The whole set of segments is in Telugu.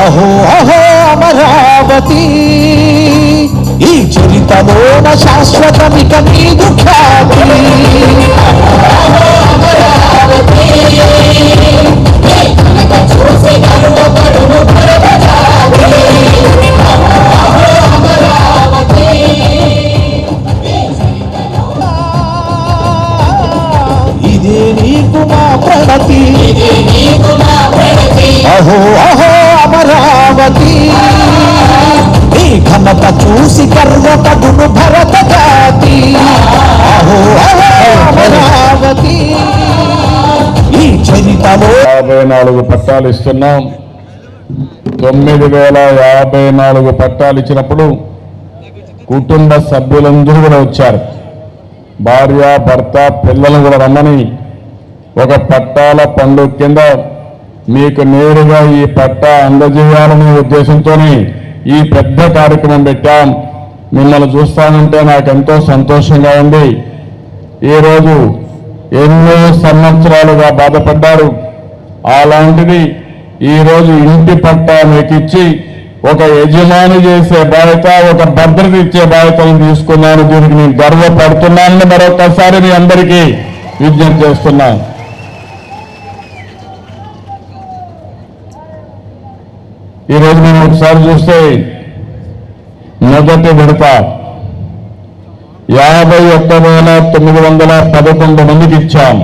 అహో అహో అమరావతి ఈ చరితలోన శాశ్వతమిక నీదు ఖ్యాతి. ఇదే నీకు మా ప్రణతి, అహో అహో అమరావతి నీ ఘనత చూసి గర్వపడును భరత జాతి. అహో అహో అమరావతి ఈ చరితలో 54 పట్టాలు ఇస్తున్నాం. 9054 పట్టాలు ఇచ్చినప్పుడు కుటుంబ సభ్యులందరూ కూడా వచ్చారు. భార్య భర్త పిల్లలను కూడా రమ్మని ఒక పట్టాల పండుగ కింద మీకు నేరుగా ఈ పట్టా అందజేయాలనే ఉద్దేశంతోనే ఈ పెద్ద కార్యక్రమం పెట్టాం. మిమ్మల్ని చూస్తానంటే నాకు ఎంతో సంతోషంగా ఉంది. ఈరోజు ఎన్నో సంవత్సరాలుగా బాధపడ్డారు. అలాంటిది ఈరోజు ఇంటి పట్టా మీకు ఇచ్చి ఒక యజమాని చేసే బాధ్యత, ఒక భద్రత ఇచ్చే బాధ్యతను తీసుకున్నాను. దీనికి నేను గర్వపడుతున్నానని మరొకసారి మీ అందరికీ విజ్ఞప్తి చేస్తున్నాను. ఈరోజు మనం ఒకసారి చూస్తే మొదటి విడత 51,911 మందికి ఇచ్చాం.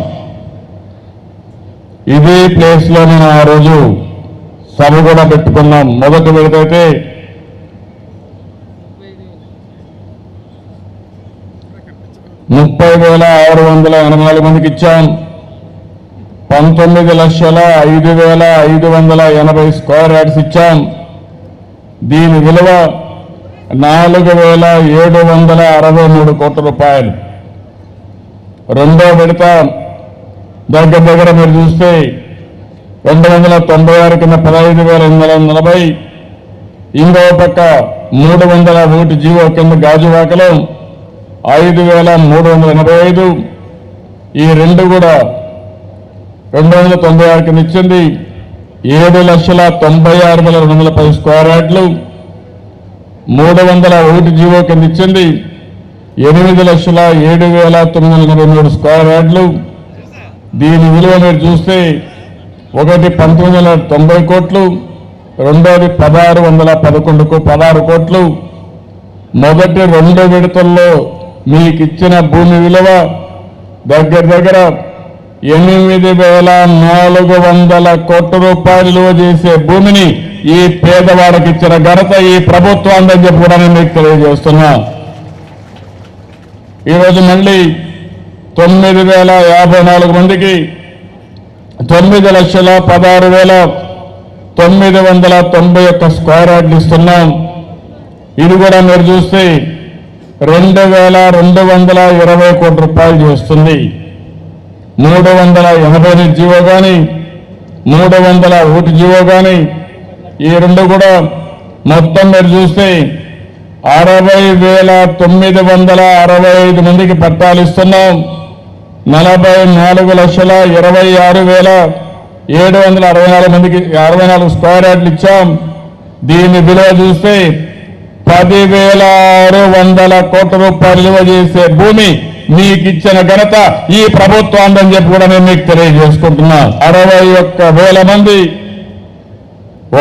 ఇదే ప్లేస్ లో నేను ఆ రోజు సభ కూడా పెట్టుకున్నాం. మొదటి విడత అయితే 30,684 మందికి ఇచ్చాం. 19,05,580 స్క్వేర్ యార్డ్స్ ఇచ్చాం. దీని విలువ 4,763 కోట్ల రూపాయలు. రెండో విడత దగ్గర మీరు చూస్తే 296 కింద 15,840, ఇంకో పక్క 301 జీవో కింద గాజువాకలో 5,385. ఈ రెండు కూడా 296 కింద ఇచ్చింది. 7,96,210 స్క్వేర్ యార్డ్లు. 301 జీవో కింద ఇచ్చింది 8,07,983 స్క్వేర్ యార్డ్లు. దీని విలువ మీరు చూస్తే ఒకటి 1990 కోట్లు, రెండోది 16 కోట్లు. మొదటి రెండు విడతల్లో మీకు ఇచ్చిన భూమి విలువ దగ్గర 8,400 కోట్ల రూపాయలు విలువ చేసే భూమిని ఈ పేదవాడికి ఇచ్చిన ఘనత ఈ ప్రభుత్వాన్ని చెప్పి కూడా నేను మీకు తెలియజేస్తున్నా. ఈరోజు మళ్ళీ 9,054 మందికి 9,16,991 స్క్వేర్ యార్డ్లు ఇస్తున్నాం. ఇది కూడా మీరు చూస్తే 2,220 కోట్ల రూపాయలు చేస్తుంది. 380 జీవో కానీ 301 జీవో కానీ ఈ రెండు కూడా మొత్తం మీరు చూస్తే 60,965 మందికి పట్టాలు ఇస్తున్నాం. 44,26,764 మందికి 64 స్క్వేర్ యార్డ్లు ఇచ్చాం. దీని విలువ చూస్తే 10,600 కోట్ల రూపాయలు విలువ చేసే భూమి మీకు ఇచ్చిన ఘనత ఈ ప్రభుత్వాన్ని అని చెప్పి కూడా నేను మీకు తెలియజేసుకుంటున్నా. 61,000 మంది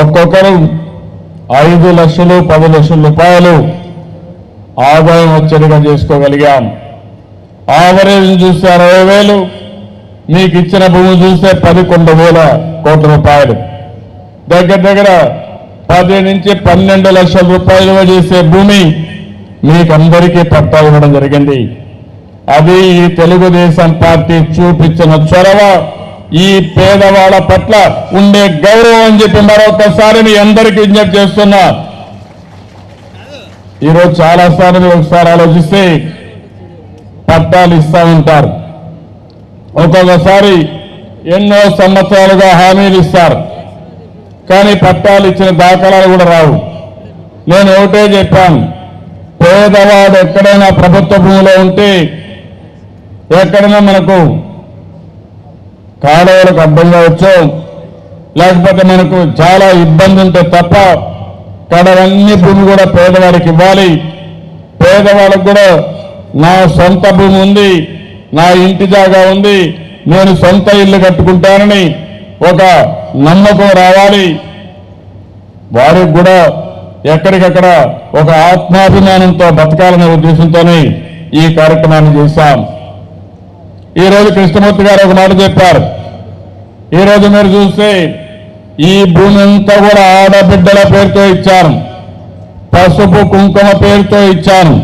ఒక్కొక్కరు 5 లక్షలు 10 లక్షల రూపాయలు ఆదాయం వచ్చేట్టుగా చేసుకోగలిగాం. ఆవరేజ్ చూస్తే 60,000, మీకు ఇచ్చిన భూమి చూస్తే 11,000 కోట్ల రూపాయలు. దగ్గర 10 నుంచి 12 లక్షల రూపాయలు చేసే భూమి మీకందరికీ పట్టా ఇవ్వడం జరిగింది. అది ఈ తెలుగుదేశం పార్టీ చూపించిన చొరవ, ఈ పేదవాళ్ళ పట్ల ఉండే గౌరవం అని చెప్పి మరొకసారి మీ అందరికీ విజ్ఞప్తి చేస్తున్నా. ఈరోజు చాలాసార్లు ఒకసారి ఆలోచిస్తే పట్టాలు ఇస్తా ఉంటారు. ఒక్కొక్కసారి ఎన్నో సంవత్సరాలుగా హామీలు ఇస్తారు, కానీ పట్టాలు ఇచ్చిన దాఖలాలు కూడా రావు. నేను ఒకటే చెప్పాను, పేదవాడు ఎక్కడైనా ప్రభుత్వ భూమిలో ఉంటే ఎక్కడైనా మనకు కాలువలకు అడ్డంగా వచ్చో లేకపోతే మనకు చాలా ఇబ్బంది ఉంటే తప్ప కడవన్నీ భూమి కూడా పేదవాడికి ఇవ్వాలి. పేదవాళ్ళకు కూడా నా సొంత భూమి ఉంది, నా ఇంటి జాగా ఉంది, నేను సొంత ఇల్లు కట్టుకుంటానని ఒక నమ్మకం రావాలి. వారికి కూడా ఎక్కడికక్కడ ఒక ఆత్మాభిమానంతో బతకాలనే ఉద్దేశంతోనే ఈ కార్యక్రమాన్ని చేశాం. ఈరోజు కృష్ణమూర్తి గారు ఒక మాట చెప్పారు. ఈరోజు మీరు చూస్తే ఈ భూమి అంతా కూడా ఆడబిడ్డల పేరుతో ఇచ్చాను, పసుపు కుంకుమ పేరుతో ఇచ్చాను.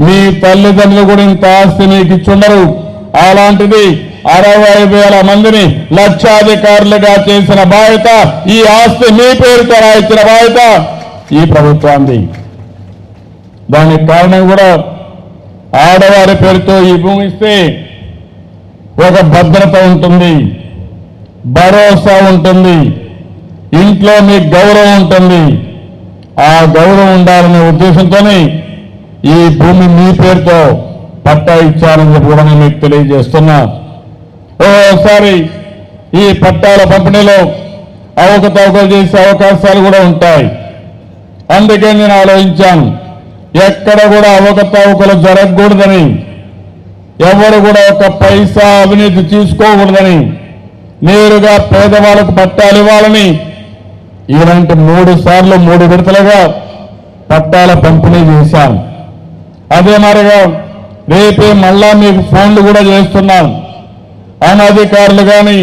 మీ తల్లిదండ్రులు కూడా ఇంత ఆస్తి మీకు ఇచ్చుండరు. అలాంటిది 60,000 మందిని లక్షాధికారులుగా చేసిన బాధ్యత, ఈ ఆస్తి మీ పేరుతో రాయించిన బాధ్యత ఈ ప్రభుత్వాన్ని. దానికి కారణం కూడా ఆడవారి పేరుతో ఈ భూమి ఇస్తే ఒక భద్రత ఉంటుంది, భరోసా ఉంటుంది, ఇంట్లో మీకు గౌరవం ఉంటుంది. ఆ గౌరవం ఉండాలనే ఉద్దేశంతోనే ఈ భూమి మీ పేరుతో పట్టా ఇచ్చారని చెప్పి కూడా నేను మీకు తెలియజేస్తున్నా. ఓసారి ఈ పట్టాల పంపిణీలో అవకతవకలు చేసే అవకాశాలు కూడా ఉంటాయి. అందుకే నేను ఆలోచించాను, ఎక్కడ కూడా అవకతవకలు జరగకూడదని, ఎవరు కూడా ఒక పైసా అవినీతి తీసుకోకూడదని, నేరుగా పేదవాళ్ళకు పట్టాలు ఇవ్వాలని ఇలాంటి 3 సార్లు 3 విడతలుగా పట్టాల పంపిణీ చేశాం. అదే మాదిరిగా రేపే మళ్ళా మీకు ఫోన్లు కూడా చేస్తున్నాం. అనధికారులు కానీ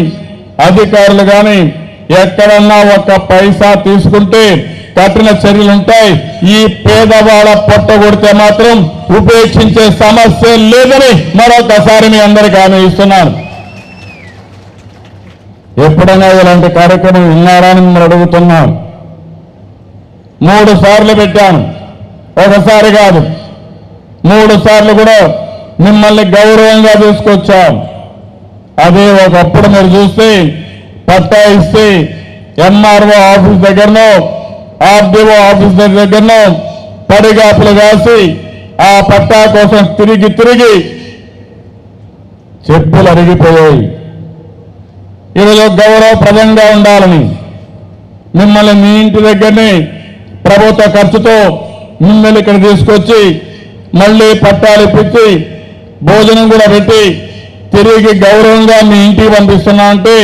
అధికారులు కానీ ఎక్కడన్నా ఒక పైసా తీసుకుంటే కఠిన చర్యలు ఉంటాయి. ఈ పేదవాళ్ళ పొట్ట కొడితే మాత్రం ఉపేక్షించే సమస్య లేదని మరొకసారి మీ అందరికీ హామీ ఇస్తున్నాను. ఎప్పుడైనా ఇలాంటి కార్యక్రమం ఉన్నారా అని మిమ్మల్ని అడుగుతున్నాం. 3 సార్లు పెట్టాను, ఒకసారి కాదు 3 సార్లు కూడా మిమ్మల్ని గౌరవంగా తీసుకొచ్చాం. అదే ఒకప్పుడు మీరు చూస్తే పట్టా ఇస్తే ఎంఆర్ఓ ఆఫీస్ దగ్గరనో ఆర్డీఓ ఆఫీస్ దగ్గరనో పడిగాపులు కాసి ఆ పట్టా కోసం తిరిగి తిరిగి చెప్పులు అరిగిపోయాయి. ఈరోజు గౌరవప్రదంగా ఉండాలని మిమ్మల్ని మీ ఇంటి దగ్గరనే ప్రభుత్వ ఖర్చుతో మిమ్మల్ని ఇక్కడ తీసుకొచ్చి మళ్ళీ పట్టాలు ఇప్పించి భోజనం కూడా పెట్టి తిరిగి గౌరవంగా మీ ఇంటికి పంపిస్తున్నా అంటే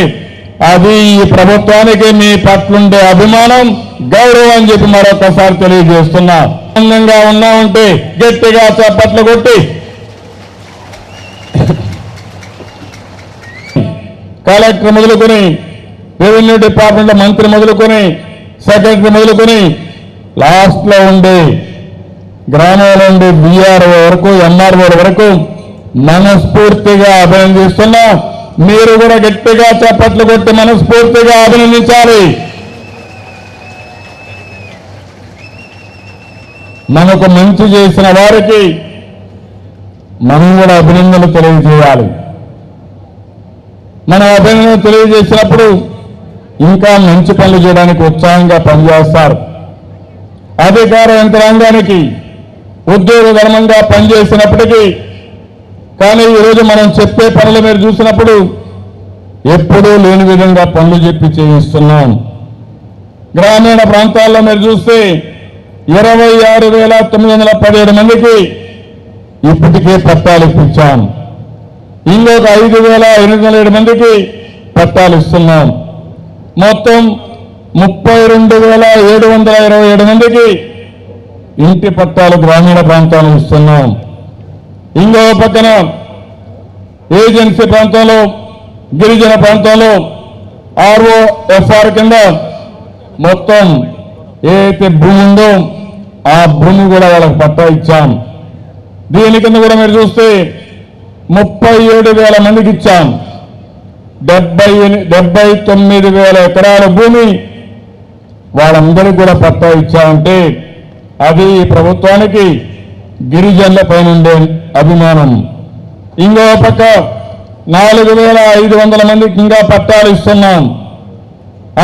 అది ఈ ప్రభుత్వానికి మీ పట్లుండే అభిమానం, గౌరవం అని చెప్పి మరొకసారి తెలియజేస్తున్నా. ఆనందంగా ఉన్నామంటే గట్టిగా చప్పట్లు కొట్టి కలెక్టర్ మొదలుకొని రెవెన్యూ డిపార్ట్మెంట్ మంత్రి మొదలుకొని సెక్రటరీ మొదలుకొని లాస్ట్లో ఉండే గ్రామాల నుండి బీఆర్ఓ వరకు ఎంఆర్ఓ వరకు మనస్ఫూర్తిగా అభినందిస్తున్నా. మీరు కూడా గట్టిగా చప్పట్లు కొట్టి మనస్ఫూర్తిగా అభినందించాలి. మనకు మంచి చేసిన వారికి మనం కూడా అభినందనలు తెలియజేయాలి. మన అభినందనలు తెలియజేసినప్పుడు ఇంకా మంచి పనులు చేయడానికి ఉత్సాహంగా పనిచేస్తారు. అధికార యంత్రాంగానికి ఉద్యోగ ధర్మంగా పనిచేసినప్పటికీ కానీ ఈరోజు మనం చెప్పే పనులు మీరు చూసినప్పుడు ఎప్పుడూ లేని విధంగా పనులు చెప్పి చేయిస్తున్నాం. గ్రామీణ ప్రాంతాల్లో మీరు చూస్తే 26,917 మందికి ఇప్పటికే పట్టాలు ఇప్పించాం. ఇంకొక 5,807 మందికి పట్టాలు ఇస్తున్నాం. మొత్తం 32,727 మందికి ఇంటి పట్టాలు గ్రామీణ ప్రాంతాలు ఇస్తున్నాం. ఇంకో పక్కన ఏజెన్సీ ప్రాంతంలో గిరిజన ప్రాంతంలో ఆర్ఓఎఫ్ఆర్ కింద మొత్తం ఏదైతే భూమి ఉందో ఆ భూమి కూడా వాళ్ళకి పట్టా ఇచ్చాం. దీని కింద కూడా మీరు చూస్తే 37,000 మందికి ఇచ్చాం. 79,000 ఎకరాల భూమి వాళ్ళందరికీ కూడా పట్టా ఇచ్చామంటే అది ప్రభుత్వానికి గిరిజనుల పైన ఉండే అభిమానం. ఇంకో పక్క 4,500 మందికి ఇంకా పట్టాలు ఇస్తున్నాం.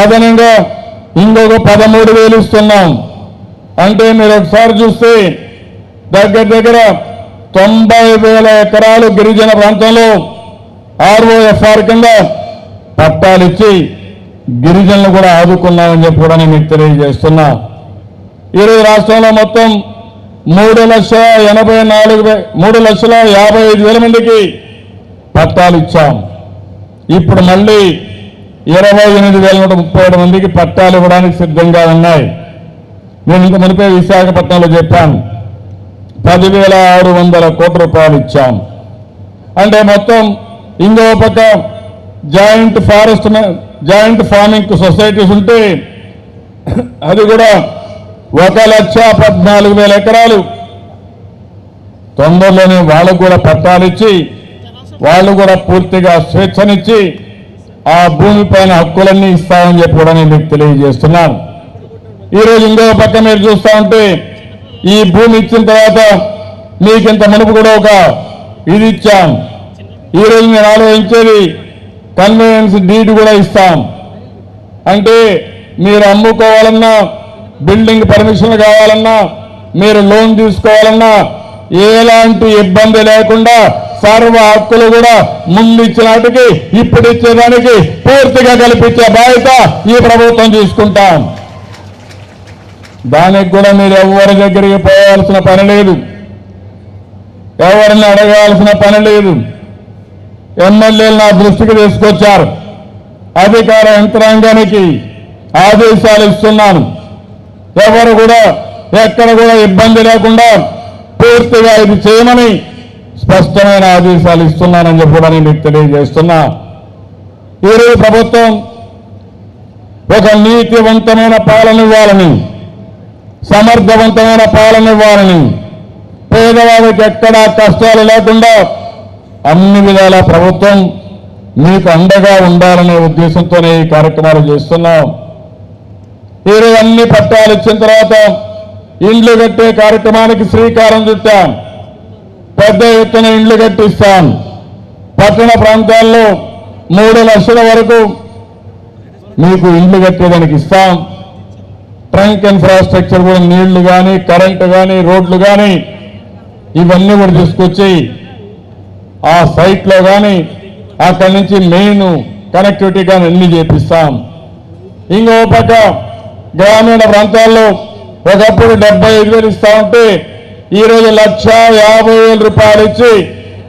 అదనంగా ఇంకొక 13,000 ఇస్తున్నాం. అంటే మీరు ఒకసారి చూస్తే దగ్గర 90,000 ఎకరాలు గిరిజన ప్రాంతంలో ఆర్ఓఎఫ్ఆర్ కింద పట్టాలు ఇచ్చి గిరిజనులు కూడా ఆదుకున్నామని చెప్పి కూడా నేను మీకు తెలియజేస్తున్నా. ఈరోజు రాష్ట్రంలో మొత్తం 3,54,3,55,000 మందికి పట్టాలు ఇచ్చాం. ఇప్పుడు మళ్ళీ 28,137 మందికి పట్టాలు ఇవ్వడానికి సిద్ధంగా ఉన్నాయి. నేను ఇంత మునిపే విశాఖపట్నంలో చెప్పాను, 10,600 కోట్ల రూపాయలు ఇచ్చాం. అంటే మొత్తం ఇంకో పక్క జాయింట్ ఫార్మింగ్ సొసైటీస్ ఉంటే అది కూడా 1,14,000 ఎకరాలు తొందరలోనే వాళ్ళకు కూడా పట్టాలు ఇచ్చి వాళ్ళు కూడా పూర్తిగా స్వేచ్ఛనిచ్చి ఆ భూమిపైన హక్కులన్నీ ఇస్తామని చెప్పి కూడా నేను మీకు తెలియజేస్తున్నాను. ఈరోజు ఇంకో పక్క మీరు చూస్తూ ఉంటే ఈ భూమి ఇచ్చిన తర్వాత మీకు ఇంత మునుపు కూడా ఒక ఇది ఇచ్చాం. ఈరోజు నేను ఆలోచించేది కన్వెయన్స్ డీడ్ కూడా ఇస్తాం. అంటే మీరు అమ్ముకోవాలన్నా, బిల్డింగ్ పర్మిషన్ కావాలన్నా, మీరు లోన్ తీసుకోవాలన్నా ఎలాంటి ఇబ్బంది లేకుండా సర్వ హక్కులు కూడా ముందు ఇచ్చినట్టుకి ఇప్పుడు ఇచ్చేదానికి పూర్తిగా కల్పించే బాధ్యత ఈ ప్రభుత్వం తీసుకుంటాం. దానికి కూడా మీరు ఎవరి దగ్గరికి పోవాల్సిన పని లేదు, ఎవరిని అడగాల్సిన పని లేదు. ఎమ్మెల్యేలు నా దృష్టికి తీసుకొచ్చారు, అధికార యంత్రాంగానికి ఆదేశాలు ఇస్తున్నాను. ఎవరు కూడా ఎక్కడ కూడా ఇబ్బంది లేకుండా పూర్తిగా ఇది చేయమని స్పష్టమైన ఆదేశాలు ఇస్తున్నానని చెప్పి కూడా నేను మీకు తెలియజేస్తున్నా. ఈరోజు ప్రభుత్వం ఒక నీతివంతమైన పాలన ఇవ్వాలని, సమర్థవంతమైన పాలన ఇవ్వాలని, పేదవాడికి ఎక్కడా కష్టాలు లేకుండా అన్ని విధాల ప్రభుత్వం మీకు అండగా ఉండాలనే ఉద్దేశంతోనే ఈ కార్యక్రమాలు చేస్తున్నాం. ఈరోజు అన్ని పట్టాలు ఇచ్చిన తర్వాత ఇండ్లు కట్టే కార్యక్రమానికి శ్రీకారం చుట్టాం. పెద్ద ఎత్తున ఇండ్లు కట్టిస్తాం. పట్టణ ప్రాంతాల్లో 3 లక్షల వరకు మీకు ఇండ్లు కట్టేదానికి ఇస్తాం. ట్రంక్ ఇన్ఫ్రాస్ట్రక్చర్ కూడా నీళ్లు కానీ, కరెంటు కానీ, రోడ్లు కానీ ఇవన్నీ కూడా తీసుకొచ్చి ఆ సైట్లో కానీ అక్కడి నుంచి మెయిన్ కనెక్టివిటీ కానీ అన్ని చేపిస్తాం. ఇంకో పక్క గ్రామీణ ప్రాంతాల్లో ఒకప్పుడు 75,000 ఇస్తా ఉంటే ఈరోజు 1,50,000 రూపాయలు ఇచ్చి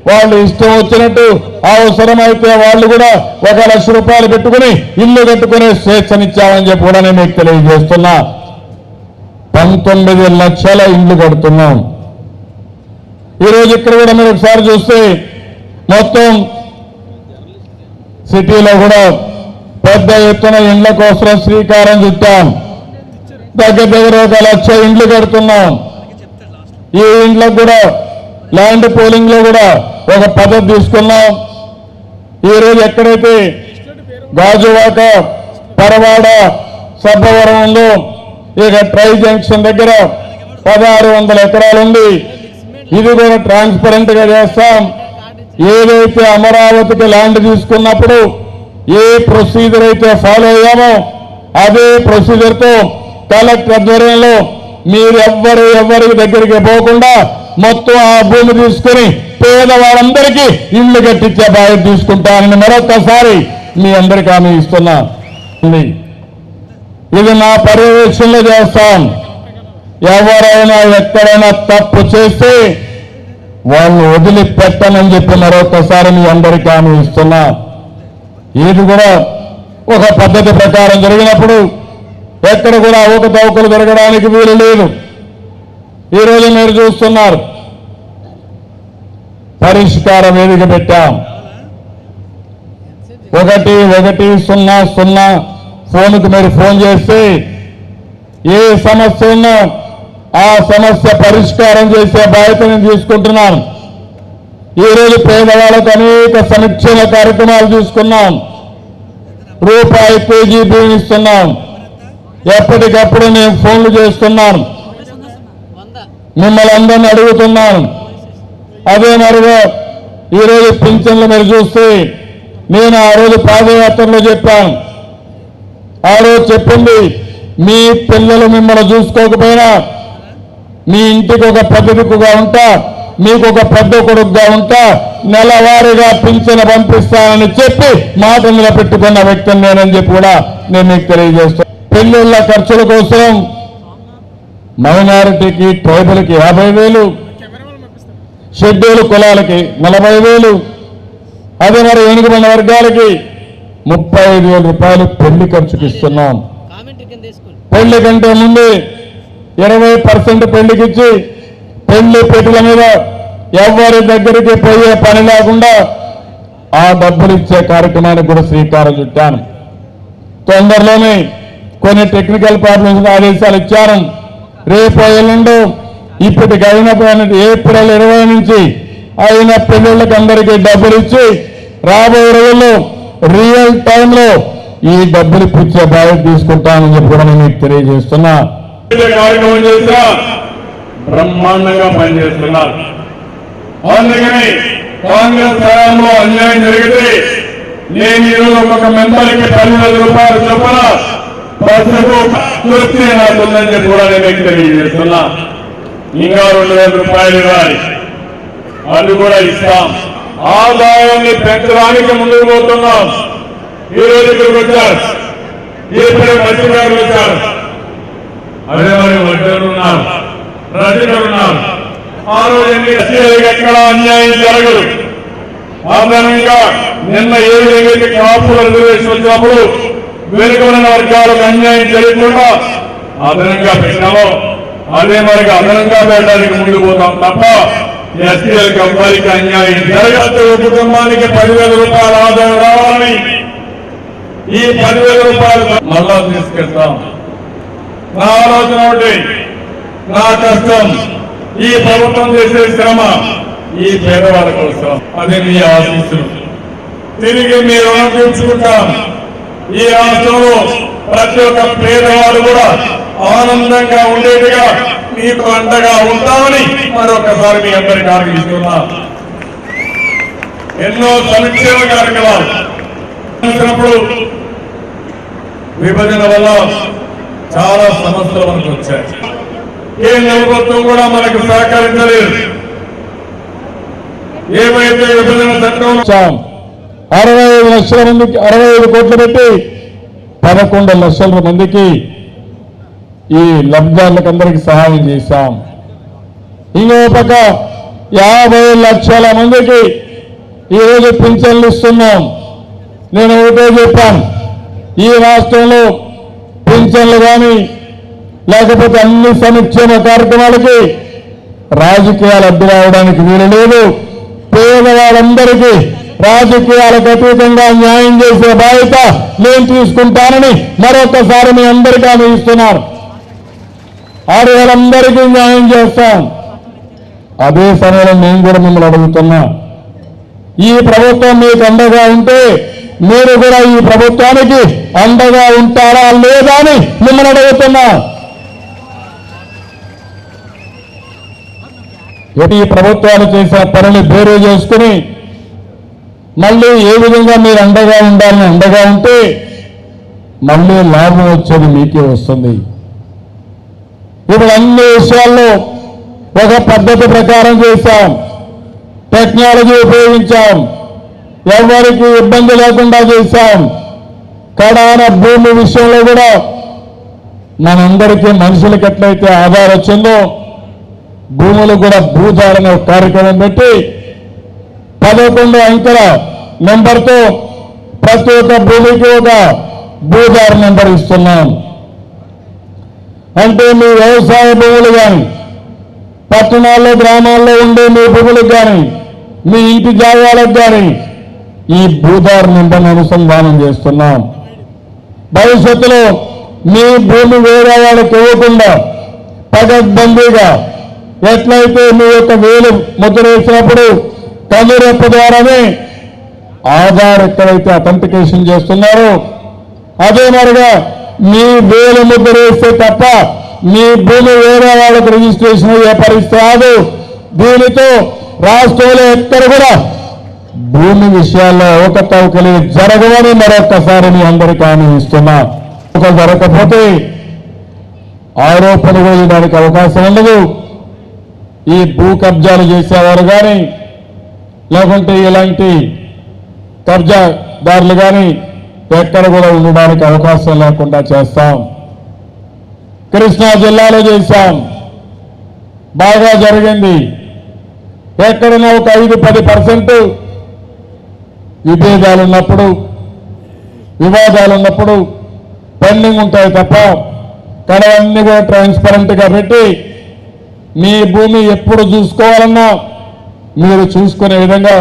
వాళ్ళు ఇష్టం వచ్చినట్టు అవసరమైతే వాళ్ళు కూడా 1 లక్ష రూపాయలు పెట్టుకుని ఇల్లు కట్టుకునే స్వేచ్ఛనిచ్చామని చెప్పి కూడా నేను మీకు తెలియజేస్తున్నా. 19 లక్షల ఇండ్లు కడుతున్నాం. ఈరోజు ఇక్కడ కూడా మీరు ఒకసారి చూస్తే మొత్తం సిటీలో కూడా పెద్ద ఎత్తున ఇండ్ల కోసం శ్రీకారం చుట్టాం. దగ్గర 1 లక్ష ఇండ్లు కడుతున్నాం. ఈ ఇండ్లకు కూడా ల్యాండ్ పోలింగ్ లో కూడా ఒక పద్ధతి తీసుకున్నాం. ఈరోజు ఎక్కడైతే గాజువాక, పరవాడ, సబ్బవరం ఉందో ఇక ట్రై జంక్షన్ దగ్గర 1,600 ఎకరాలు ఉంది. ఇది కూడా ట్రాన్స్పరెంట్ గా చేస్తాం. ఏదైతే అమరావతికి ల్యాండ్ తీసుకున్నప్పుడు ఏ ప్రొసీజర్ అయితే ఫాలో అయ్యామో అదే ప్రొసీజర్ తో కలెక్టర్ ఆధ్వర్యంలో మీరు ఎవరి దగ్గరికి పోకుండా మొత్తం ఆ భూమి తీసుకుని పేదవాళ్ళందరికీ ఇల్లు కట్టించే బాధ్యత తీసుకుంటానని మరొకసారి మీ అందరికీ హామీ ఇస్తున్నా. ఇది నా పర్యవేక్షణలో చేస్తాం. ఎవరైనా ఎక్కడైనా తప్పు చేస్తే వాళ్ళు వదిలిపెట్టనని చెప్పి మరొకసారి మీ అందరికీ హామీ ఇస్తున్నా. ఇది కూడా ఒక పద్ధతి ప్రకారం జరిగినప్పుడు ఎక్కడ కూడా అవకతవకలు జరగడానికి వీలు లేదు. ఈరోజు మీరు చూస్తున్నారు, పరిష్కార వేదిక పెట్టాం. 1-1-0-0 ఫోన్కు మీరు ఫోన్ చేస్తే ఏ సమస్య ఉన్నా ఆ సమస్య పరిష్కారం చేసే బాధ్యత నేను తీసుకుంటున్నాను. ఈరోజు పేదవాళ్ళకు అనేక సంక్షేమ కార్యక్రమాలు తీసుకున్నాం. రూపాయి కేజీ బియ్యం ఇస్తున్నాం. ఎప్పటికప్పుడు నేను ఫోన్లు చేస్తున్నాను, మిమ్మల్ని అందరినీ అడుగుతున్నాను. అదే మరిగా ఈరోజు పింఛన్లు మీరు చూస్తే నేను ఆ రోజు పాదయాత్రలో చెప్పాను. ఆ రోజు చెప్పింది, మీ పిల్లలు మిమ్మల్ని చూసుకోకపోయినా మీ ఇంటికి ఒక పద్ధతిగా ఉంటా మీకు ఒక పెద్ద కొడుకుగా ఉంటా, నెలవారీగా పింఛను పంపిస్తానని చెప్పి మాట నిలబెట్టుకున్న వ్యక్తిని నేనని చెప్పి కూడా నేను మీకు తెలియజేస్తాను. పెళ్లిళ్ళ ఖర్చుల కోసం మైనారిటీకి, ట్రైబల్కి 50,000, షెడ్యూల్ కులాలకి 40,000, అదే మరి వెనుకబడిన వర్గాలకి 35,000 రూపాయలు పెళ్లి ఖర్చుకి ఇస్తున్నాం. పెళ్లి కంటే ముందు 20% పెళ్లికిచ్చి పెళ్లి పెట్టుల మీద ఎవరి దగ్గరికి పోయే పని లేకుండా ఆ డబ్బులు ఇచ్చే కార్యక్రమానికి కూడా శ్రీకారం చుట్టాను. తొందరలోనే కొన్ని టెక్నికల్ ప్రాబ్లమ్స్ ఆదేశాలు ఇచ్చాను. రేపు ఎల్లుండి ఇప్పటికి అయిన ఏప్రిల్ 20 నుంచి అయిన పెళ్లిళ్ళకి అందరికీ డబ్బులు ఇచ్చి రాబోయే రోజుల్లో రియల్ టైంలో ఈ డబ్బులు ఇప్పించే బాధ్యత తీసుకుంటానని చెప్పి కూడా నేను మీకు తెలియజేస్తున్నా. కార్యక్రమం చేసినా బ్రహ్మాండంగా పనిచేస్తున్నారు. అందుకని కాంగ్రెస్ హయాంలో అన్యాయం జరిగితే నేను ఈరోజు ఒక్కొక్క మెంబర్కి 10,000 రూపాయలు చొప్పున బస్సుకు తృప్తి నాకుందని చెప్పి కూడా నేను మీకు తెలియజేస్తున్నా. ఇంకా 2,000 రూపాయలు ఇవ్వాలి, అది కూడా ఇస్తాం. ఆదాయాన్ని పెంచడానికి ముందుకు పోతున్నాం. ఈ రోజు ఇక్కడికి వచ్చారు, ఇప్పుడే మంత్రి గారు వచ్చారు, అదే మరి వడ్డీలు ఉన్నారు, రజకులు ఉన్నారు. ఆ రోజు ఎక్కడ అన్యాయం జరగదు. అదనంగా నిన్న ఏ విధంగా కాపుల రిజర్వేషన్ వచ్చినప్పుడు వెనుకబడిన వర్గాలకు అన్యాయం జరగకుండా అదనంగా పెట్టామో అదే మరి అదనంగా పెట్టడానికి ముందుకు పోతాం తప్ప ఎస్టీలకు అబ్బాయికి అన్యాయం జరగదు. కుటుంబానికి 10,000 రూపాయల ఆదాయం రావాలని ఈ 10,000 రూపాయలు మళ్ళా తీసుకెళ్తాం. నా ఆలోచన ఒకటి, నా కష్టం, ఈ ప్రభుత్వం చేసే శ్రమ ఈ పేదవాళ్ళ కోసం, అది మీ ఆశీస్సులు. తిరిగి మీ రుణం తీర్చుకుంటాం. ఈ రాష్ట్రంలో ప్రతి ఒక్క పేదవాడు కూడా ఆనందంగా ఉండేట్టుగా మీకు అండగా ఉంటామని మరొకసారి మీ అందరికీ ఆశిస్తున్నా. ఎన్నో సంక్షేమ కార్యక్రమాలు చేసినప్పుడు విభజన వల్ల చాలా సమస్యలు మనకు వచ్చాయి. కేంద్ర ప్రభుత్వం కూడా మనకు సహకరించలేదు. ఏమైతే విభజన చట్టం 65 లక్షల మందికి 65 కోట్లు పెట్టి 11 లక్షల మందికి ఈ లబ్ధిదారులకు అందరికీ సహాయం చేశాం. ఇంకో పక్క 50 లక్షల మందికి ఈరోజు పింఛన్లు ఇస్తున్నాం. నేను ఒకటే చెప్పాను, ఈ రాష్ట్రంలో పింఛన్లు కానీ లేకపోతే అన్ని సంక్షేమ కార్యక్రమాలకి రాజకీయాలు అడ్డు రావడానికి వీలు లేదు. పేదవాళ్ళందరికీ రాజకీయాలకు అతీతంగా న్యాయం చేసే బాధ్యత నేను తీసుకుంటానని మరొకసారి మీ అందరికీ హామీ ఇస్తున్నాను. ఆడవాళ్ళందరికీ న్యాయం చేస్తాం. అదే సమయంలో నేను కూడా మిమ్మల్ని అడుగుతున్నా, ఈ ప్రభుత్వం మీకు అండగా ఉంటే మీరు కూడా ఈ ప్రభుత్వానికి అండగా ఉంటారా లేదా అని మిమ్మల్ని అడుగుతున్నా. ఈ ప్రభుత్వాలు చేసే పనులు బేరు చేసుకుని మళ్ళీ ఏ విధంగా మీరు అండగా ఉండాలని అండగా ఉంటే మళ్ళీ లాభం వచ్చేది మీకే వస్తుంది. ఇప్పుడు అన్ని విషయాల్లో ఒక పద్ధతి ప్రకారం చేశాం, టెక్నాలజీ ఉపయోగించాం, ఎవరికి ఇబ్బంది లేకుండా చేశాం. కడాన భూమి విషయంలో కూడా మనందరికీ మనుషులకి ఎట్లయితే ఆధారం వచ్చిందో భూములు కూడా భూదారణ కార్యక్రమం పెట్టి 11 అంకెల నెంబర్తో ప్రతి ఒక్క భూమికి ఒక భూదారు నెంబర్ ఇస్తున్నాం. అంటే మీ వ్యవసాయ భూములు కానీ, పట్టణాల్లో గ్రామాల్లో ఉండే మీ భూములకు కానీ, మీ ఇంటి జాగాలకు కానీ ఈ భూదారు నెంబర్ను అనుసంధానం చేస్తున్నాం. భవిష్యత్తులో మీ భూమి వేరే వాళ్ళకి ఇవ్వకుండా పకడ్బందీగా ఎట్లయితే మీ యొక్క వేలు ముద్ర వేసినప్పుడు కనురెప్ప ద్వారానే ఆధార్ ఎక్కడైతే అథెంటికేషన్ చేస్తున్నారో అదే మరిగా మీ వేలు ముద్ర వేస్తే తప్ప మీ భూమి వేరే వాళ్ళకు రిజిస్ట్రేషన్ అయ్యే పరిస్థితి రాదు. దీనితో రాష్ట్రంలో ఎక్కడ కూడా భూమి విషయాల్లో అవకతవకలు జరగవని మరొక్కసారి మీ అందరికీ హామీ ఇస్తున్నా. జరగకపోతే ఆరోపణ వేయడానికి అవకాశం ఉండదు. ఈ భూ కబ్జాలు చేసేవారు కానీ లేకుంటే ఇలాంటి కబ్జాదారులు కానీ ఎక్కడ కూడా ఉండడానికి అవకాశం లేకుండా చేస్తాం. కృష్ణా జిల్లాలో చేశాం, బాగా జరిగింది. ఎక్కడైనా ఒక 5-10% విభేదాలున్నప్పుడు వివాదాలున్నప్పుడు పెండింగ్ ఉంటాయి తప్ప కడవన్నీ కూడా ట్రాన్స్పరెంట్గా పెట్టి మీ భూమి ఎప్పుడు చూసుకోవాలన్నా మీరు చూసుకునే విధంగా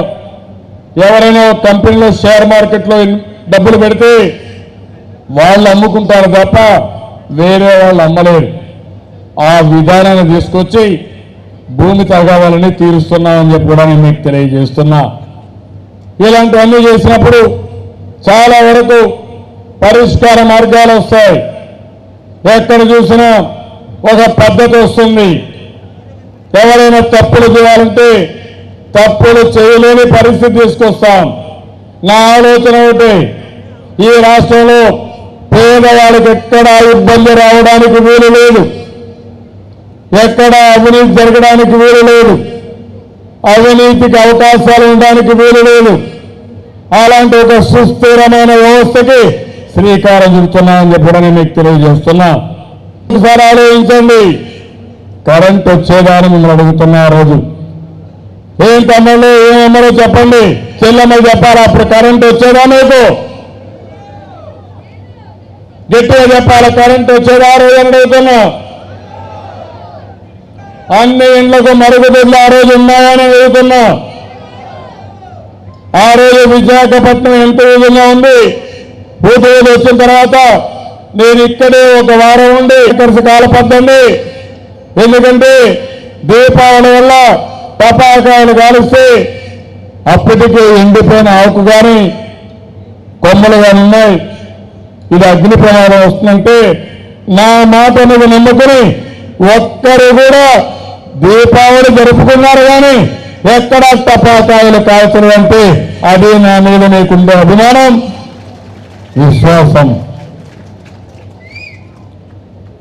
ఎవరైనా కంపెనీలో షేర్ మార్కెట్లో డబ్బులు పెడితే వాళ్ళు అమ్ముకుంటారు తప్ప వేరే వాళ్ళు అమ్మలేరు. ఆ విధానాన్ని తీసుకొచ్చి భూమి తగ్గవాలని తీరుస్తున్నామని చెప్పి కూడా నేను మీకు తెలియజేస్తున్నా. ఇలాంటివన్నీ చేసినప్పుడు చాలా వరకు పరిష్కార మార్గాలు వస్తాయి. ఎక్కడ చూసినా ఒక పద్ధతి వస్తుంది. ఎవరైనా తప్పులు చేయాలంటే తప్పులు చేయలేని పరిస్థితి తీసుకొస్తాం. నా ఆలోచన ఒకటి, ఈ రాష్ట్రంలో పేదవాళ్ళకి ఎక్కడా ఇబ్బంది రావడానికి వీలు లేదు, ఎక్కడ అవినీతి జరగడానికి వీలు లేదు, అవినీతికి అవకాశాలు ఉండడానికి వీలు లేదు. అలాంటి ఒక సుస్థిరమైన వ్యవస్థకి శ్రీకారం చుడుతున్నామని చెప్పి మీకు తెలియజేస్తున్నా. ఒకసారి ఆలోచించండి, కరెంట్ వచ్చేదాన్ని మిమ్మల్ని అడుగుతున్నా. ఆ రోజు ఏం తమ్ముళ్ళు ఏమన్నారో చెప్పండి, చెల్లెమ్మలు చెప్పాలి. అప్పుడు కరెంట్ వచ్చేదా? మీకు గట్టిగా చెప్పాలి, కరెంట్ వచ్చేదా ఆ రోజు అని అడుగుతున్నా. అన్ని ఇండ్లకు మరుగుదొడ్లు ఆ రోజు ఉన్నాయని అడుగుతున్నా. ఆ రోజు విశాఖపట్నం ఎంత విధంగా ఉంది. పూర్తి వచ్చిన తర్వాత నేను ఇక్కడే ఒక వారం ఉండి కలిసి కాలపద్దండి. ఎందుకంటే దీపావళి వల్ల టపాకాయలు కాలుస్తే అప్పటికే ఎండిపోయిన ఆకు కానీ కొమ్మలు కానీ ఉన్నాయి. ఇది అగ్ని ప్రమాదం వస్తుందంటే నా మాట మీద నమ్ముకుని ఒక్కరు కూడా దీపావళి జరుపుకున్నారు కానీ ఎక్కడ టపాకాయలు కాల్చడం అంటే అది నా మీద నీకుండే అభిమానం, విశ్వాసం.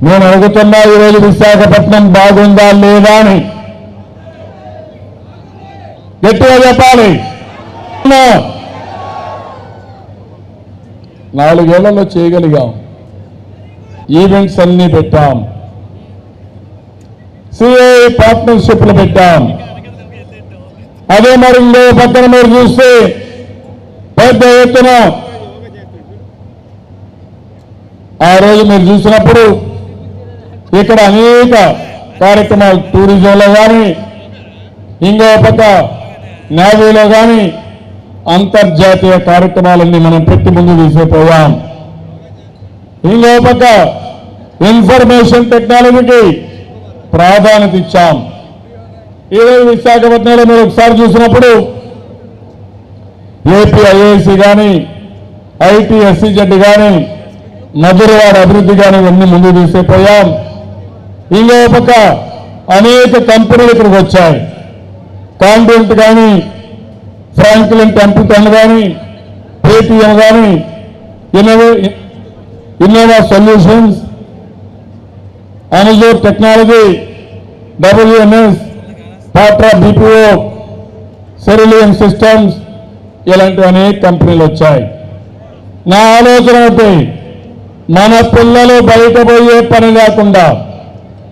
నేను అడుగుతున్నా, ఈరోజు విశాఖపట్నం బాగుందా లేదా అని గట్టిగా చెప్పాలి. 4 ఏళ్లలో చేయగలిగాం. ఈవెంట్స్ అన్ని పెట్టాం, సిఐ పార్ట్నర్షిప్లు పెట్టాం. అదే మరి ఇంకో పక్కన మీరు చూస్తే పెద్ద ఎత్తున ఆ రోజు మీరు చూసినప్పుడు ఇక్కడ అనేక కార్యక్రమాలు టూరిజంలో కానీ ఇంకో పక్క నేవీలో కానీ అంతర్జాతీయ కార్యక్రమాలన్నీ మనం పెట్టి ముందు తీసుకుపోయాం. ఇంకో పక్క ఇన్ఫర్మేషన్ టెక్నాలజీకి ప్రాధాన్యత ఇచ్చాం. ఈరోజు విశాఖపట్నంలో మీరు ఒకసారి చూసినప్పుడు ఏపీ ఐఐసి కానీ ఐటీఎస్సీజెడ్ కానీ మధురవాడ అభివృద్ధి కానీ ఇవన్నీ ముందు తీసుకుపోయాం. ఇంకో పక్క అనేక కంపెనీలు ఇక్కడికి వచ్చాయి. కాంటినెంట్ కానీ ఫ్రాంక్లిన్ టెంపుల్టన్ కానీ పేటీఎం కానీ ఇన్నోవా సొల్యూషన్స్, అనజూర్ టెక్నాలజీ, WNS, పాట్రా BPO, సెరిలియన్ సిస్టమ్స్, ఇలాంటి అనేక కంపెనీలు వచ్చాయి. నా ఆలోచన ఒకటి, మన పిల్లలు బయట పోయే పని లేకుండా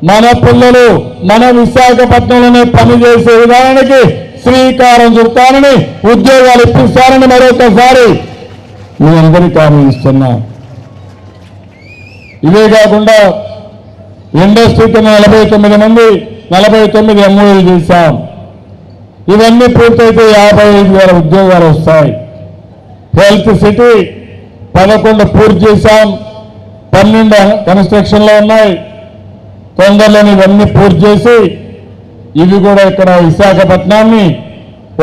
మన పిల్లలు మన విశాఖపట్నంలోనే పనిచేసే విధానానికి శ్రీకారం చుడతానని, ఉద్యోగాలు ఇప్పిస్తానని మరొకసారి మీ అందరికీ హామీ ఇస్తున్నా. ఇవే కాకుండా ఇండస్ట్రీకి 49 MOUలు చేశాం. ఇవన్నీ పూర్తయితే 55,000 ఉద్యోగాలు వస్తాయి. హెల్త్ సిటీ 11 పూర్తి చేశాం, 12 కన్స్ట్రక్షన్లో ఉన్నాయి. తొందరలోనే ఇవన్నీ పూర్తి చేసి ఇవి కూడా ఇక్కడ విశాఖపట్నాన్ని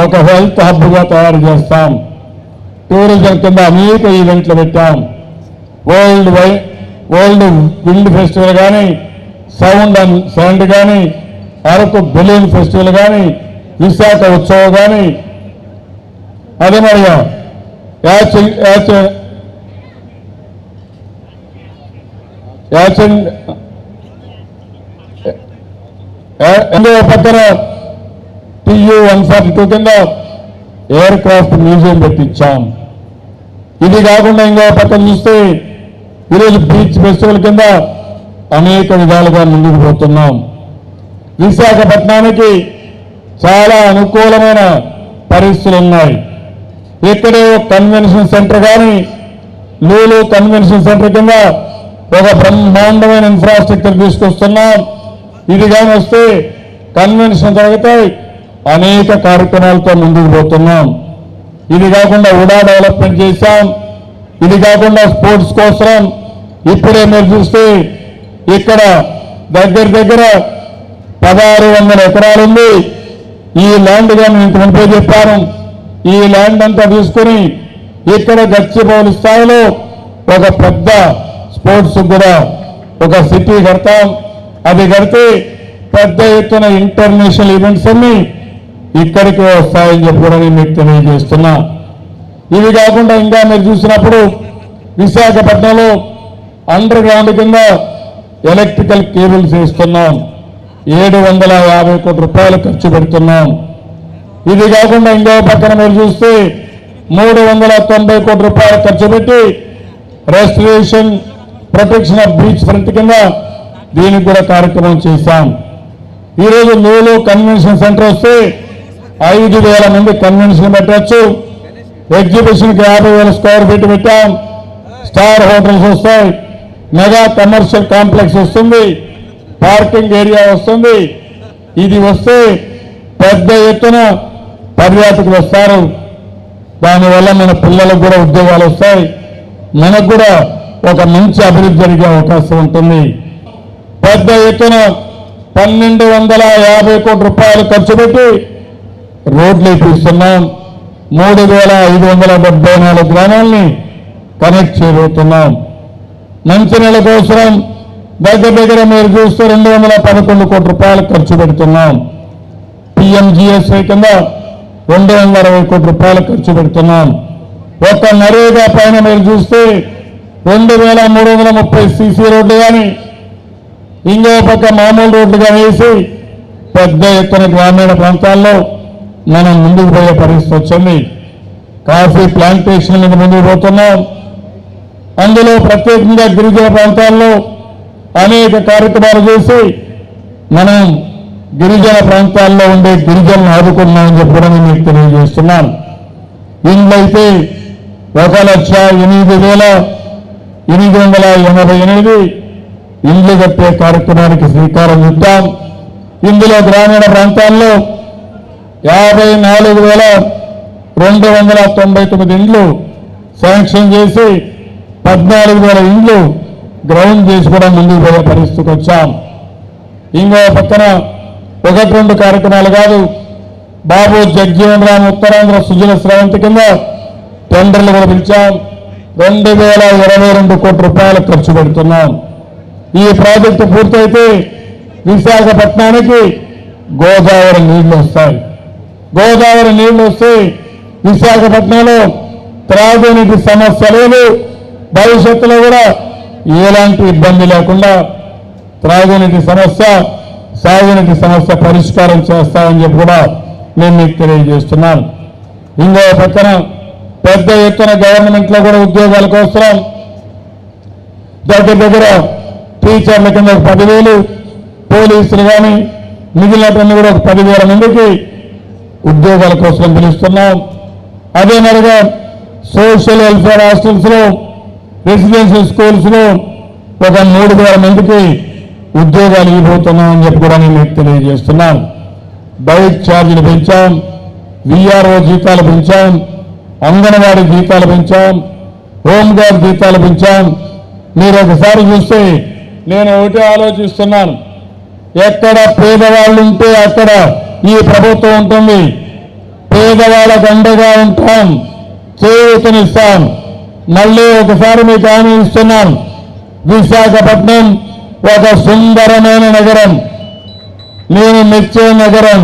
ఒక హెల్త్ హబ్గా తయారు చేస్తాం. టూరిజం కింద అనేక ఈవెంట్లు పెట్టాం. వరల్డ్ విండ్ ఫెస్టివల్ కానీ, సౌండ్ అండ్ సౌండ్ కానీ, అరకు బెలూన్ ఫెస్టివల్ కానీ, విశాఖ ఉత్సవం కానీ, అదే మరి ఇంకో పక్కన TU-142 కింద ఎయిర్ క్రాఫ్ట్ మ్యూజియం పెట్టించాం. ఇది కాకుండా ఇంకో పక్కన చూస్తే ఈరోజు బీచ్ ఫెస్టివల్ కింద అనేక విధాలుగా ముందుకు పోతున్నాం. విశాఖపట్నానికి చాలా అనుకూలమైన పరిస్థితులు ఉన్నాయి. ఇక్కడే ఒక కన్వెన్షన్ సెంటర్ కానీ లూలు కన్వెన్షన్ సెంటర్ కింద ఒక బ్రహ్మాండమైన ఇన్ఫ్రాస్ట్రక్చర్ తీసుకొస్తున్నాం. ఇది కానీ వస్తే కన్వెన్షన్ జరుగుతాయి, అనేక కార్యక్రమాలతో ముందుకు పోతున్నాం. ఇది కాకుండా ఉడా డెవలప్మెంట్ చేశాం. ఇది కాకుండా స్పోర్ట్స్ కోసం ఇప్పుడే మీరు చూస్తే ఇక్కడ దగ్గర 1600 ఎకరాలు ఉంది. ఈ ల్యాండ్ గా నేను ఇంతకుముందే చెప్పాను. ఈ ల్యాండ్ అంతా తీసుకుని ఇక్కడ గచ్చిబౌలి స్థాయిలో ఒక పెద్ద స్పోర్ట్స్ కూడా ఒక సిటీ కడతాం. అది కడితే పెద్ద ఎత్తున ఇంటర్నేషనల్ ఈవెంట్స్ అన్ని ఇక్కడికి వస్తాయని చెప్పి కూడా నేను మీకు తెలియజేస్తున్నా. ఇవి కాకుండా ఇంకా మీరు చూసినప్పుడు విశాఖపట్నంలో అండర్ గ్రౌండ్ కింద ఎలక్ట్రికల్ కేబుల్స్ వేస్తున్నాం. 750 కోట్ల రూపాయలు ఖర్చు పెడుతున్నాం. ఇది కాకుండా ఇంకో పక్కన మీరు చూస్తే 390 కోట్ల రూపాయలు ఖర్చు పెట్టి restoration protection of beach front కింద దీనికి కూడా కార్యక్రమం చేశాం. ఈరోజు లూలు కన్వెన్షన్ సెంటర్ వస్తే 5,000 మంది కన్వెన్షన్ పెట్టవచ్చు. ఎగ్జిబిషన్కి 50,000 స్క్వేర్ ఫీట్ పెట్టాం. స్టార్ హోటల్స్ వస్తాయి, మెగా కమర్షియల్ కాంప్లెక్స్ వస్తుంది, పార్కింగ్ ఏరియా వస్తుంది. ఇది వస్తే పెద్ద ఎత్తున పర్యాటకులు వస్తారు. దానివల్ల మన పిల్లలకు కూడా ఉద్యోగాలు వస్తాయి, మనకు కూడా ఒక మంచి అభివృద్ధి జరిగే అవకాశం ఉంటుంది. పెద్ద ఎత్తున 1,250 కోట్ల రూపాయలు ఖర్చు పెట్టి రోడ్లు ఇప్పిస్తున్నాం. 3,574 గ్రామాలని కనెక్ట్ చేయబోతున్నాం. మంచినీళ్ళ కోసం దగ్గర మీరు చూస్తే 211 కోట్ల రూపాయలు ఖర్చు పెడుతున్నాం. PMGSY కింద 260 కోట్ల రూపాయలు ఖర్చు పెడుతున్నాం. ఒక నరేగా పైన మీరు చూస్తే 2,330 CC రోడ్లు కానీ ఇంకో పక్క మామూలు రోడ్లు కానీ వేసి పెద్ద ఎత్తున గ్రామీణ ప్రాంతాల్లో మనం ముందుకు పోయే పరిస్థితి వచ్చింది. కాఫీ ప్లాంటేషన్ మీద ముందుకు పోతున్నాం. అందులో ప్రత్యేకంగా గిరిజన ప్రాంతాల్లో అనేక కార్యక్రమాలు చేసి మనం గిరిజన ప్రాంతాల్లో ఉండే గిరిజనులను ఆదుకున్నామని చెప్పి కూడా నేను మీకు తెలియజేస్తున్నాను. ఇండ్లు అయితే 1,08,888 ఇండ్లు కట్టే కార్యక్రమానికి శ్రీకారం చుట్టాం. ఇందులో గ్రామీణ ప్రాంతాల్లో 54,299 ఇండ్లు శాంక్షన్ చేసి 14,000 ఇండ్లు గ్రౌండ్ చేసి కూడా ముందుకు పోయే పరిస్థితికి వచ్చాం. ఇంకో పక్కన 1-2 కార్యక్రమాలు కాదు, బాబు జగ్జీవన్ రామ్ ఉత్తరాంధ్ర సుజల స్రవంతి కింద టెండర్లు కూడా పిలిచాం. 2,022 కోట్ల రూపాయలు ఖర్చు పెడుతున్నాం. ఈ ప్రాజెక్టు పూర్తయితే విశాఖపట్నానికి గోదావరి నీళ్లు వస్తాయి. గోదావరి నీళ్లు వస్తే విశాఖపట్నంలో త్రాగునీటి సమస్య లేదు. భవిష్యత్తులో కూడా ఎలాంటి ఇబ్బంది లేకుండా త్రాగునీటి సమస్య, సాగునీటి సమస్య పరిష్కారం చేస్తామని చెప్పి కూడా నేను మీకు తెలియజేస్తున్నాను. ఇంకో పక్కన పెద్ద ఎత్తున గవర్నమెంట్లో కూడా ఉద్యోగాల కోసం దగ్గర టీచర్ల కింద 10,000, పోలీసులు కానీ మిగిలినటువంటి కూడా 10,000 మందికి ఉద్యోగాల కోసం పిలుస్తున్నాం. అదే మరిగా సోషల్ వెల్ఫేర్ హాస్టల్స్ లో, రెసిడెన్షియల్ స్కూల్స్ లో ఒక 3,000 మందికి ఉద్యోగాలు ఇవ్వబోతున్నామని చెప్పి కూడా నేను మీకు తెలియజేస్తున్నాను. బైక్ ఛార్జీలు పెంచాం, VRO జీతాలు పెంచాం, అంగన్వాడీ జీతాలు పెంచాం, హోంగార్డ్ జీతాలు పెంచాం. మీరు ఒకసారి చూస్తే నేను ఒకటి ఆలోచిస్తున్నాను, ఎక్కడ పేదవాళ్ళు ఉంటే అక్కడ ఈ ప్రభుత్వం ఉంటుంది. పేదవాళ్ళకు అండగా ఉంటాం, చేయూతనిస్తాం. మళ్ళీ ఒకసారి మీకు హామీ ఇస్తున్నాను, విశాఖపట్నం ఒక సుందరమైన నగరం, నేను మెచ్చే నగరం.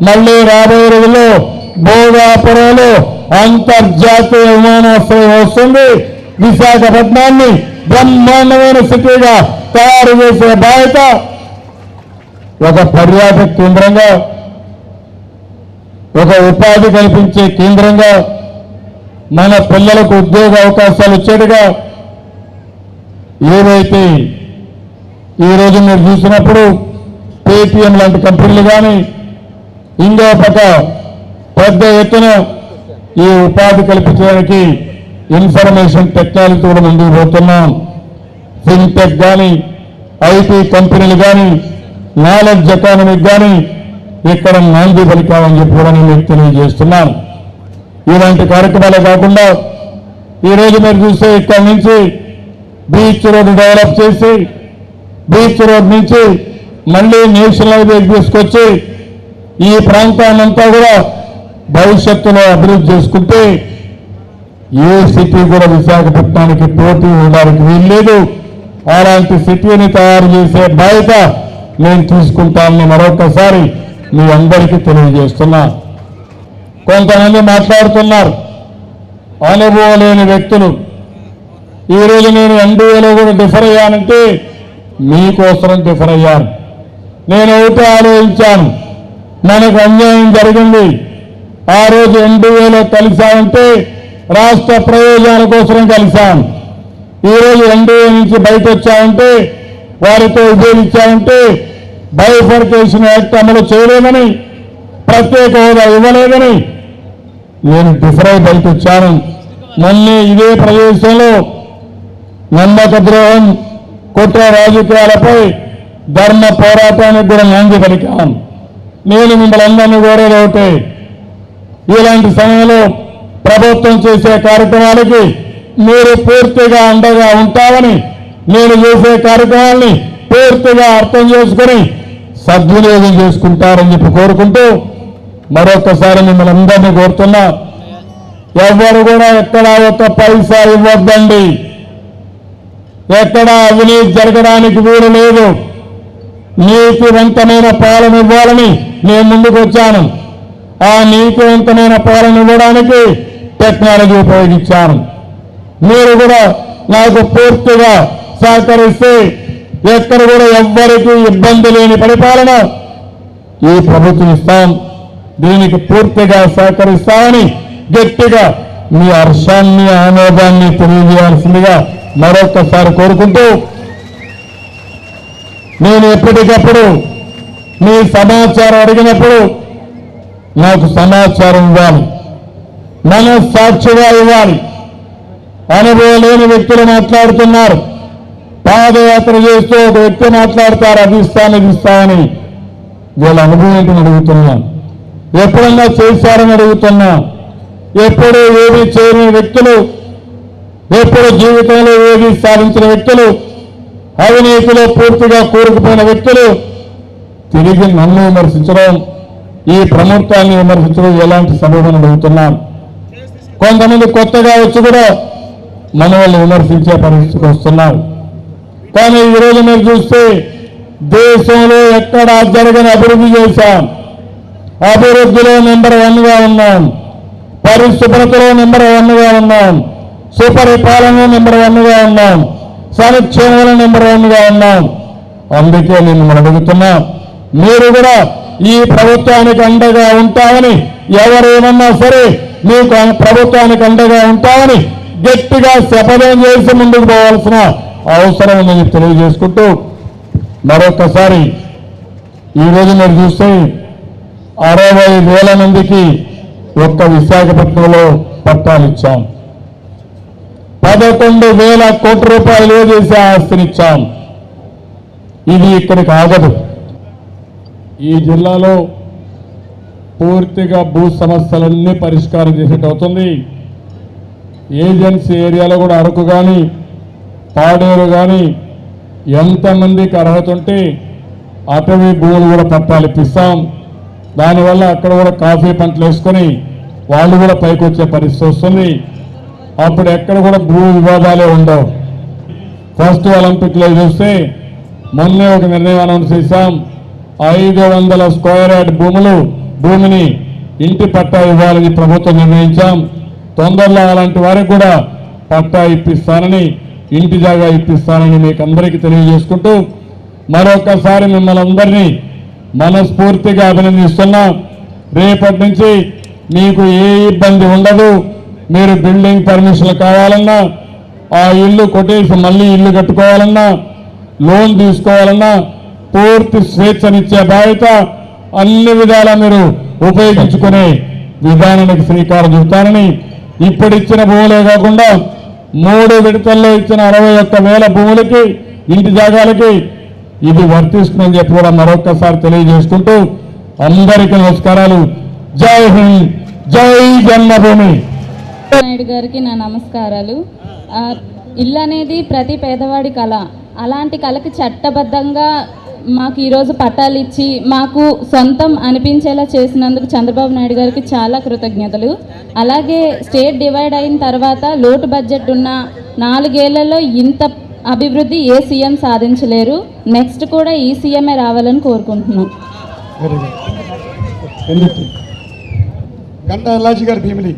మళ్ళీ రాబోయే రోజుల్లో భోగాపురంలో అంతర్జాతీయ విమానాశ్రయం వస్తుంది. విశాఖపట్నాన్ని బ్రహ్మాండమైన సిటీగా తయారు చేసే బాధ్యత ఒక పర్యాటక కేంద్రంగా, ఒక ఉపాధి కల్పించే కేంద్రంగా, మన పిల్లలకు ఉద్యోగ అవకాశాలు వచ్చేట్టుగా ఏవైతే ఈరోజు మీరు చూసినప్పుడు పేటీఎం లాంటి కంపెనీలు కానీ ఇంకో పక్క పెద్ద ఎత్తున ఈ ఉపాధి కల్పించడానికి ఇన్ఫర్మేషన్ టెక్నాలజీ కూడా ముందుకు పోతున్నాం. ఫిన్టెక్ కానీ, ఐటీ కంపెనీలు కానీ, నాలెడ్జ్ ఎకానమీకి కానీ ఇక్కడ నాంది పలికామని చెప్పి కూడా నేను తెలియజేస్తున్నాను. ఇలాంటి కార్యక్రమాలే కాకుండా ఈరోజు మీరు చూస్తే ఇక్కడి నుంచి బీచ్ రోడ్డు డెవలప్ చేసి బీచ్ రోడ్ నుంచి మళ్ళీ నేషనల్ హైవే తీసుకొచ్చి ఈ ప్రాంతాన్నంతా కూడా భవిష్యత్తులో అభివృద్ధి చేసుకుంటే ఏ సిటీ కూడా విశాఖపట్నానికి పోటీ ఉండడానికి వీల్లేదు. అలాంటి సిటీని తయారు చేసే బాధ్యత నేను తీసుకుంటానని మరొకసారి మీ అందరికీ తెలియజేస్తున్నా. కొంతమంది మాట్లాడుతున్నారు అనుభవం లేని వ్యక్తులు. ఈరోజు నేను ఎన్డీఏలో కూడా డిఫర్ అయ్యానంటే మీకోసం డిఫర్ అయ్యాను. నేను ఒకటే ఆలోచించాను, మనకు అన్యాయం జరిగింది. ఆ రోజు ఎన్డీఏలో కలిశామంటే రాష్ట్ర ప్రయోజనాల కోసం కలిశాం. ఈరోజు ఎన్డీఏ నుంచి బయట వచ్చామంటే వారితో విభేదించామంటే బైఫర్కేషన్ యాక్ట్ అమలు చేయలేదని, ప్రత్యేక హోదా ఇవ్వలేదని నేను డిఫర్ అయి బయట వచ్చాను. మొన్నే ఇదే ప్రదేశంలో నమ్మక ద్రోహం, కుట్ర రాజకీయాలపై ధర్మ పోరాటానికి కూడా నాంది పలికాను. నేను మిమ్మల్ని అందరినీ కోరేది ఒకటే, ఇలాంటి సమయంలో ప్రభుత్వం చేసే కార్యక్రమాలకి మీరు పూర్తిగా అండగా ఉంటామని, నేను చేసే కార్యక్రమాల్ని పూర్తిగా అర్థం చేసుకుని సద్వినియోగం చేసుకుంటారని చెప్పి కోరుకుంటూ మరొకసారి మిమ్మల్ని అందరినీ కోరుతున్నా, ఎవరు కూడా ఎక్కడా ఒక పైసా ఇవ్వద్దండి. ఎక్కడా అవినీతి జరగడానికి వీలు లేదు. నీతివంతమైన పాలన ఇవ్వాలని నేను ముందుకు వచ్చాను. ఆ నీతివంతమైన పాలన ఇవ్వడానికి టెక్నాలజీ ఉపయోగించాను. మీరు కూడా నాకు పూర్తిగా సహకరిస్తే ఎక్కడ కూడా ఎవ్వరికీ ఇబ్బంది లేని పరిపాలన ఈ ప్రభుత్వం ఇస్తాం. దీనికి పూర్తిగా సహకరిస్తామని గట్టిగా మీ హర్షాన్ని, ఆనందాన్ని తెలియజేయాల్సిందిగా మరొకసారి కోరుకుంటూ, నేను ఎప్పటికప్పుడు మీ సమాచారం అడిగినప్పుడు నాకు సమాచారం ఇవ్వాలి, మనస్సాక్షిగా ఇవ్వాలి. అనుభవం లేని వ్యక్తులు మాట్లాడుతున్నారు. పాదయాత్ర చేస్తూ ఒక వ్యక్తి మాట్లాడతారు, అది ఇస్తాను ఇది ఇస్తామని. వీళ్ళ అనుభవం ఏంటని అడుగుతున్నాం. ఎప్పుడన్నా చేశారని అడుగుతున్నా. ఎప్పుడు ఏది చేయని వ్యక్తులు, ఎప్పుడు జీవితంలో ఏది సాధించిన వ్యక్తులు, అవినీతిలో పూర్తిగా కూరుకుపోయిన వ్యక్తులు తిరిగి నన్ను విమర్శించడం, ఈ ప్రభుత్వాన్ని విమర్శించడం ఎలాంటి సబబని అడుగుతున్నాం. కొంతమంది కొత్తగా వచ్చి కూడా మన వాళ్ళు విమర్శించే పరిస్థితికి వస్తున్నారు. కానీ ఈరోజు మీరు చూస్తే దేశంలో ఎక్కడా జరగని అభివృద్ధి చేశాం. అభివృద్ధిలో నెంబర్ 1గా ఉన్నాం, పరిశుభ్రతలో నెంబర్ 1గా ఉన్నాం, సుపరిపాలనలో నెంబర్ 1గా ఉన్నాం, సంక్షేమంలో నెంబర్ 1గా ఉన్నాం. అందుకే నేను మనం అడుగుతున్నా, మీరు కూడా ఈ ప్రభుత్వానికి అండగా ఉంటామని, ఎవరేమన్నా సరే మీకు ప్రభుత్వానికి అండగా ఉంటామని గట్టిగా శపథం చేసి ముందుకు పోవాల్సిన అవసరం ఉందని తెలియజేసుకుంటూ మరొకసారి ఈరోజు మీరు చూస్తే 60,000 మందికి ఒక్క విశాఖపట్నంలో పట్టాలు ఇచ్చాం. 11,000 కోట్ల రూపాయలు చేసే ఆస్తినిచ్చాం. ఇది ఇక్కడికి ఆగదు. ఈ జిల్లాలో పూర్తిగా భూ సమస్యలన్నీ పరిష్కారం చేసేట్టు అవుతుంది. ఏజెన్సీ ఏరియాలో కూడా అరకు కానీ, పాడేరు కానీ ఎంతమందికి అర్హత ఉంటే అటవీ భూములు కూడా పట్టాలు ఇప్పిస్తాం. దానివల్ల అక్కడ కూడా కాఫీ పంటలు వేసుకొని వాళ్ళు కూడా పైకి వచ్చే పరిస్థితి వస్తుంది. అప్పుడు ఎక్కడ కూడా భూ వివాదాలే ఉండవు. ఫస్ట్ ఒలింపిక్లో చూస్తే మొన్నే ఒక నిర్ణయం అనౌన్స్ చేశాం. 500 స్క్వేర్ యార్డ్ భూమిని ఇంటి పట్టా ఇవ్వాలని ప్రభుత్వం నిర్ణయించాం. తొందరలో అలాంటి వారికి కూడా పట్టా ఇప్పిస్తానని, ఇంటి జాగా ఇప్పిస్తానని మీకు అందరికీ తెలియజేసుకుంటూ మరొకసారి మిమ్మల్ని అందరినీ మనస్ఫూర్తిగా అభినందిస్తున్నా. రేపటి నుంచి మీకు ఏ ఇబ్బంది ఉండదు. మీరు బిల్డింగ్ పర్మిషన్లు కావాలన్నా, ఆ ఇల్లు కొట్టేసి మళ్ళీ ఇల్లు కట్టుకోవాలన్నా, లోన్ తీసుకోవాలన్నా పూర్తి స్వేచ్ఛనిచ్చే బాధ్యత అన్ని విధాలా మీరు ఉపయోగించుకునే విధానానికి శ్రీకారం చుడతానని, ఇప్పుడిచ్చిన భూములే కాకుండా 3 విడతల్లో ఇచ్చిన 61,000 భూములకి, ఇంటి జాగాలకి ఇది వర్తిస్తుందని చెప్పి కూడా మరొక్కసారి తెలియజేసుకుంటూ అందరికీ నమస్కారాలు. జై హింద్, జై జన్మభూమి. నాయుడు గారికి నా నమస్కారాలు. ఇల్లు అనేది ప్రతి పేదవాడి కళ. అలాంటి కళకి చట్టబద్ధంగా మాకు ఈరోజు పట్టాలు ఇచ్చి మాకు సొంతం అనిపించేలా చేసినందుకు చంద్రబాబు నాయుడు గారికి చాలా కృతజ్ఞతలు. అలాగే స్టేట్ డివైడ్ అయిన తర్వాత లోటు బడ్జెట్ ఉన్న 4 ఏళ్లలో ఇంత అభివృద్ధి ఏ సీఎం సాధించలేరు. నెక్స్ట్ కూడా ఈ సీఎంఏ రావాలని కోరుకుంటున్నాం. గంటా ఎల్లాజీ గారి భీమిలి,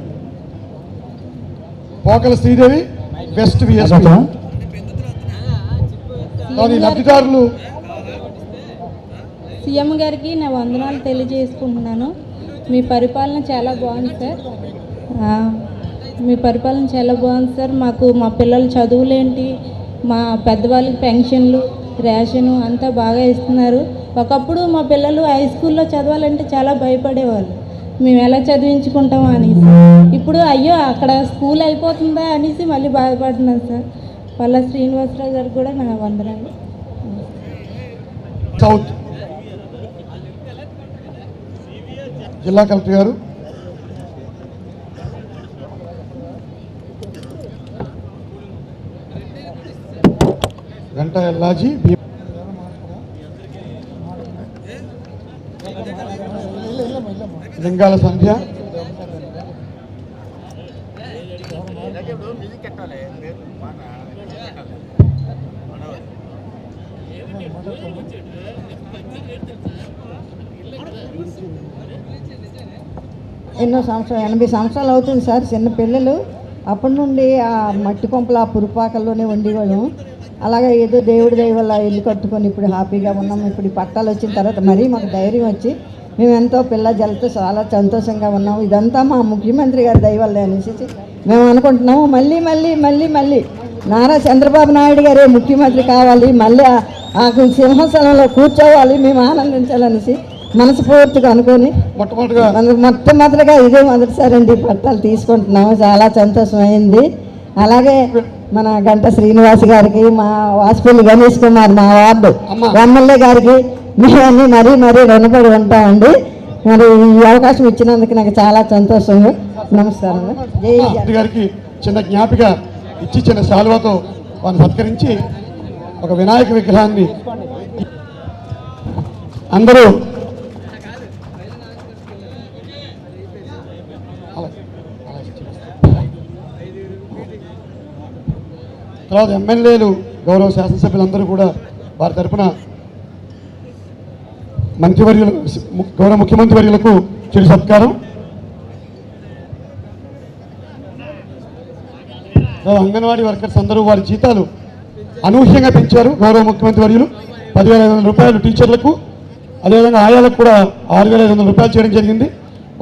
పోకల శ్రీదేవి వెస్ట్ విఎస్పీ. లబ్ధిదారులు సీఎం గారికి నా వందనాలు తెలియజేసుకుంటున్నాను. మీ పరిపాలన చాలా బాగుంది సార్. మీ పరిపాలన చాలా బాగుంది సార్. మాకు మా పిల్లల చదువులేంటి, మా పెద్దవాళ్ళకి పెన్షన్లు, రేషను అంతా బాగా ఇస్తున్నారు. ఒకప్పుడు మా పిల్లలు హై స్కూల్లో చదవాలంటే చాలా భయపడేవాళ్ళు, మేము ఎలా చదివించుకుంటామో అనేసి. ఇప్పుడు అయ్యో అక్కడ స్కూల్ అయిపోతుందా అనేసి మళ్ళీ బాధపడుతున్నాను సార్. పల్లా శ్రీనివాసరావు గారికి కూడా నా వందనాలు. సౌత్ జిల్లా కలెక్టర్ గారు, గంటా ఎల్లాజీ, లింగాల సంధ్య, ఎన్నో సంవత్సరాలు 80 సంవత్సరాలు అవుతుంది సార్. చిన్న పిల్లలు అప్పటి నుండి ఆ మట్టి కొంపల ఆ పురుపాకల్లోనే ఉండేవాళ్ళం. అలాగే ఏదో దేవుడి దయ వల్ల ఇల్లు కట్టుకొని ఇప్పుడు హ్యాపీగా ఉన్నాం. ఇప్పుడు ఈ పట్టాలు వచ్చిన తర్వాత మరీ మాకు ధైర్యం వచ్చి మేము ఎంతో పిల్ల జలతో చాలా సంతోషంగా ఉన్నాము. ఇదంతా మా ముఖ్యమంత్రి గారి దయ వల్ల అనేసి మేము అనుకుంటున్నాము. మళ్ళీ మళ్ళీ మళ్ళీ మళ్ళీ నారా చంద్రబాబు నాయుడు గారే ముఖ్యమంత్రి కావాలి, మళ్ళీ ఆ సింహాసనంలో కూర్చోవాలి, మేము ఆనందించాలనేసి మనస్ఫూర్తిగా అనుకొని మొట్టమొదటిగా ఇదే మొదటిసారి అండి పట్టాలు తీసుకుంటున్నాము. చాలా సంతోషం అయింది. అలాగే మన గంట శ్రీనివాస్ గారికి, మా వాసుపల్లి గణేష్ కుమార్, మా వార్డు ఎమ్మెల్యే గారికి మేమన్నీ మరీ మరీ రుణపడి ఉంటామండి. మరి ఈ అవకాశం ఇచ్చినందుకు నాకు చాలా సంతోషంగా. నమస్కారం. జై గారికి చిన్న జ్ఞాపిక ఇచ్చి చిన్న శాలువాతో వారిని సత్కరించి ఒక వినాయక విగ్రహాన్ని అందరూ తర్వాత ఎమ్మెల్యేలు, గౌరవ శాసనసభ్యులందరూ కూడా వారి తరఫున మంత్రివర్యులు, గౌరవ ముఖ్యమంత్రి వర్యులకు చిరు సత్కారం. అంగన్వాడీ వర్కర్స్ అందరూ వారి జీతాలు అనూహ్యంగా పెంచారు. గౌరవ ముఖ్యమంత్రి వర్యులు 10,500 రూపాయలు టీచర్లకు, అదేవిధంగా ఆయాలకు కూడా 6,500 రూపాయలు చేయడం జరిగింది.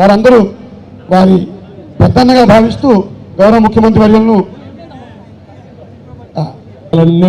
వారందరూ వారి పెద్దన్నగా భావిస్తూ గౌరవ ముఖ్యమంత్రి వర్యులను